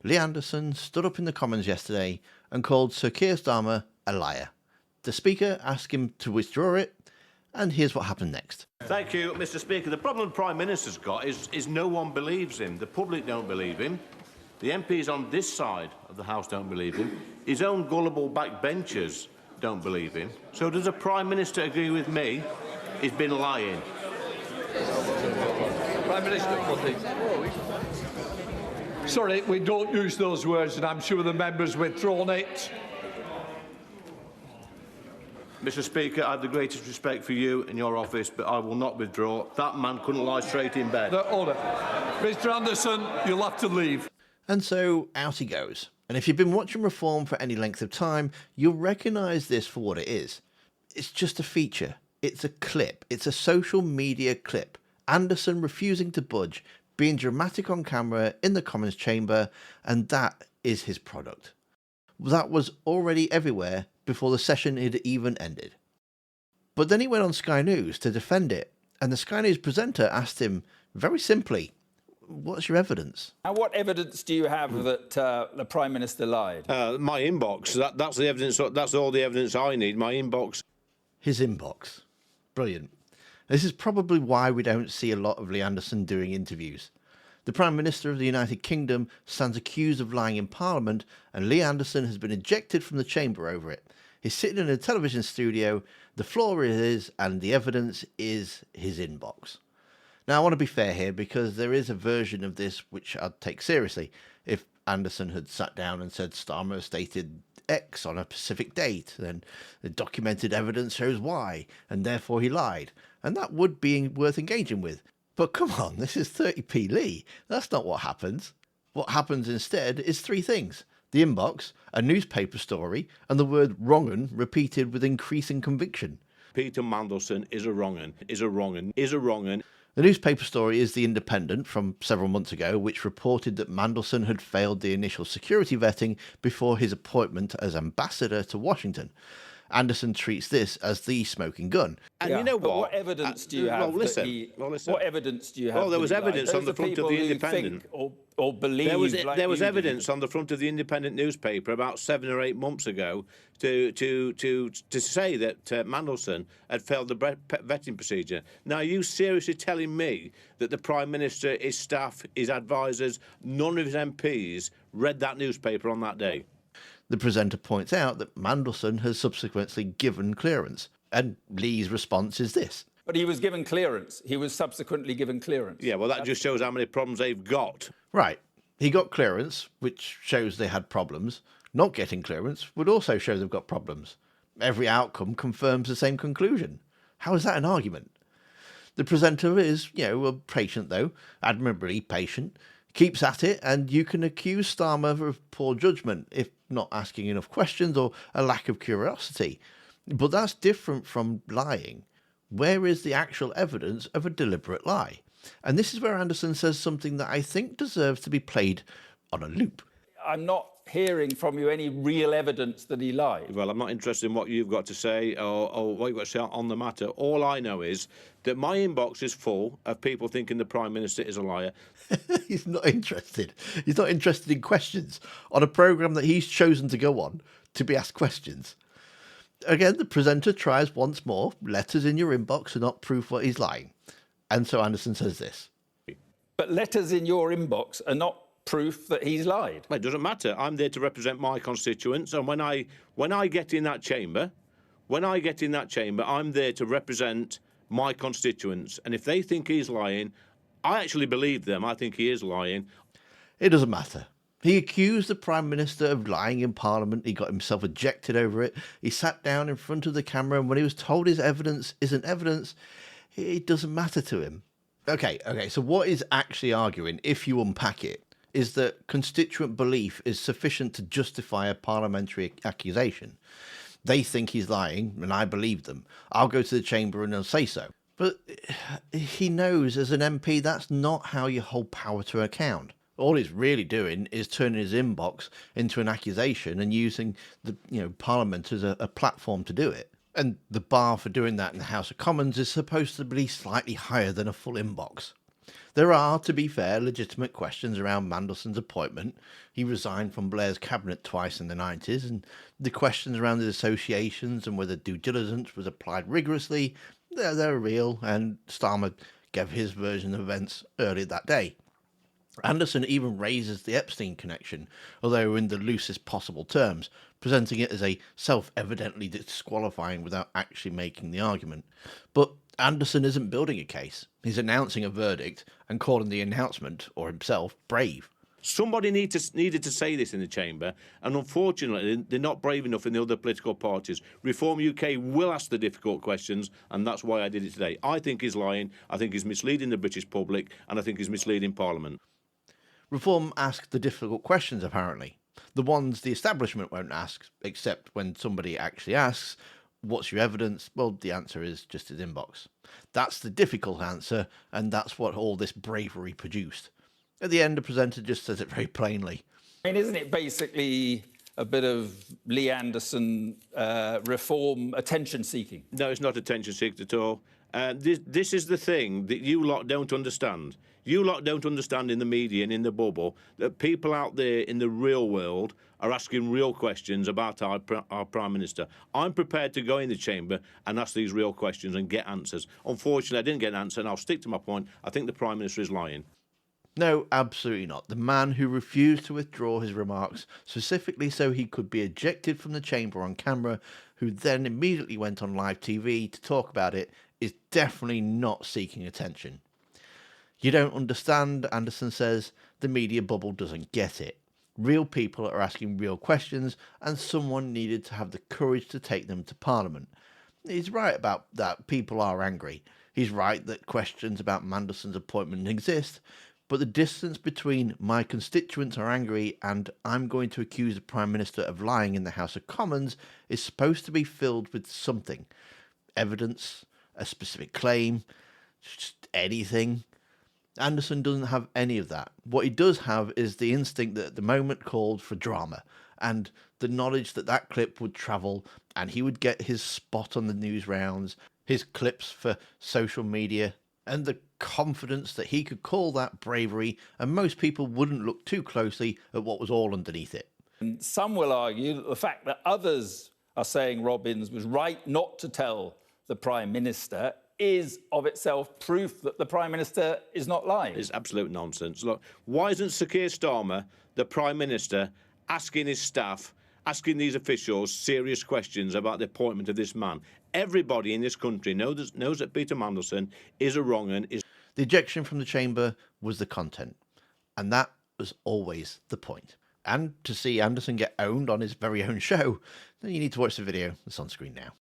Lee Anderson stood up in the Commons yesterday and called Sir Keir Starmer a liar. The Speaker asked him to withdraw it, and here's what happened next. Thank you, Mr. Speaker. The problem the Prime Minister's got is no one believes him. The public don't believe him. The MPs on this side of the House don't believe him. His own gullible backbenchers don't believe him. So does the Prime Minister agree with me? He's been lying. Prime Minister, sorry, we don't use those words, and I'm sure the member's withdrawn it. Mr. Speaker, I have the greatest respect for you and your office, but I will not withdraw. That man couldn't lie straight in bed. No, order. Mr. Anderson, you'll have to leave. And so out he goes. And if you've been watching Reform for any length of time, you'll recognise this for what it is. It's just a feature. It's a clip. It's a social media clip. Anderson refusing to budge, being dramatic on camera in the Commons chamber, and that is his product. That was already everywhere before the session had even ended. But then he went on Sky News to defend it, and the Sky News presenter asked him, very simply, what's your evidence? And what evidence do you have that the Prime Minister lied? My inbox. That's the evidence. That's all the evidence I need. My inbox. His inbox. Brilliant. This is probably why we don't see a lot of Lee Anderson doing interviews. The Prime Minister of the United Kingdom stands accused of lying in Parliament, and Lee Anderson has been ejected from the chamber over it. He's sitting in a television studio, the floor is his, and the evidence is his inbox. Now, I want to be fair here, because there is a version of this which I'd take seriously if Anderson had sat down and said Starmer stated X on a specific date, then the documented evidence shows Y, and therefore he lied, and that would be worth engaging with. But come on, this is 30p Lee. That's not what happens. What happens instead is three things. The inbox, a newspaper story, and the word wrong'un repeated with increasing conviction. Peter Mandelson is a wrong'un, is a wrong'un, is a wrong'un. The newspaper story is The Independent from several months ago, which reported that Mandelson had failed the initial security vetting before his appointment as ambassador to Washington. Anderson treats this as the smoking gun. And you know what? What evidence do you have? Listen. What evidence do you have? Well, there was evidence on the Those front of people the who Independent. think or believe. There was evidence on the front of the Independent newspaper about 7 or 8 months ago to say that Mandelson had failed the vetting procedure. Now, are you seriously telling me that the Prime Minister, his staff, his advisers, none of his MPs read that newspaper on that day? The presenter points out that Mandelson has subsequently given clearance, and Lee's response is this. But he was given clearance. He was subsequently given clearance. Yeah, well, that just shows how many problems they've got. Right, he got clearance, which shows they had problems. Not getting clearance would also show they've got problems. Every outcome confirms the same conclusion. How is that an argument? The presenter is, patient though, admirably patient, keeps at it, and you can accuse Starmer of poor judgment, if not asking enough questions or a lack of curiosity. But that's different from lying. Where is the actual evidence of a deliberate lie? And this is where Anderson says something that I think deserves to be played on a loop. I'm not hearing from you any real evidence that he lied. Well, I'm not interested in what you've got to say or what you've got to say on the matter. All I know is that my inbox is full of people thinking the Prime Minister is a liar. He's not interested. He's not interested in questions on a programme that he's chosen to go on to be asked questions. Again, the presenter tries once more. Letters in your inbox are not proof that he's lying. And so Anderson says this. But letters in your inbox are not proof that he's lied. It doesn't matter. I'm there to represent my constituents, and when I get in that chamber, I'm there to represent my constituents. And if they think he's lying, I actually believe them. I think he is lying. It doesn't matter. He accused the Prime Minister of lying in Parliament. He got himself ejected over it. He sat down in front of the camera, and when he was told his evidence isn't evidence, it doesn't matter to him. Okay, so what is actually arguing, if you unpack it, is that constituent belief is sufficient to justify a parliamentary accusation. They think he's lying, and I believe them. I'll go to the chamber and they'll say so. But he knows as an MP that's not how you hold power to account. All he's really doing is turning his inbox into an accusation and using the Parliament as a platform to do it. And the bar for doing that in the House of Commons is supposed to be slightly higher than a full inbox. There are, to be fair, legitimate questions around Mandelson's appointment. He resigned from Blair's cabinet twice in the 90s, and the questions around his associations and whether due diligence was applied rigorously, they're real, and Starmer gave his version of events earlier that day. Anderson even raises the Epstein connection, although in the loosest possible terms, presenting it as a self-evidently disqualifying without actually making the argument. But Anderson isn't building a case. He's announcing a verdict and calling the announcement, or himself, brave. Somebody needed to say this in the chamber, and unfortunately, they're not brave enough in the other political parties. Reform UK will ask the difficult questions, and that's why I did it today. I think he's lying, I think he's misleading the British public, and I think he's misleading Parliament. Reform asks the difficult questions, apparently. The ones the establishment won't ask, except when somebody actually asks, what's your evidence? Well, the answer is just his inbox. That's the difficult answer, and that's what all this bravery produced. At the end, the presenter just says it very plainly. I mean, isn't it basically a bit of Lee Anderson reform attention-seeking? No, it's not attention-seeking at all. This is the thing that you lot don't understand. You lot don't understand in the media and in the bubble that people out there in the real world are asking real questions about our Prime Minister. I'm prepared to go in the chamber and ask these real questions and get answers. Unfortunately, I didn't get an answer, and I'll stick to my point. I think the Prime Minister is lying. No, absolutely not. The man who refused to withdraw his remarks specifically so he could be ejected from the chamber on camera, who then immediately went on live TV to talk about it, is definitely not seeking attention. You don't understand, Anderson says. The media bubble doesn't get it. Real people are asking real questions, and someone needed to have the courage to take them to Parliament. He's right about that. People are angry. He's right that questions about Mandelson's appointment exist, but the distance between my constituents are angry and I'm going to accuse the Prime Minister of lying in the House of Commons is supposed to be filled with something. Evidence, a specific claim, just anything. Anderson doesn't have any of that. What he does have is the instinct that at the moment called for drama, and the knowledge that that clip would travel and he would get his spot on the news rounds, his clips for social media, and the confidence that he could call that bravery, and most people wouldn't look too closely at what was all underneath it. And some will argue that the fact that others are saying Robbins was right not to tell the Prime Minister is of itself proof that the Prime Minister is not lying. It's absolute nonsense. Look, why isn't Sir Keir Starmer, the Prime Minister, asking his staff, asking these officials serious questions about the appointment of this man? Everybody in this country knows that Peter Mandelson is a wrong un. The ejection from the chamber was the content, and that was always the point. And to see Anderson get owned on his very own show, then you need to watch the video that's on screen now.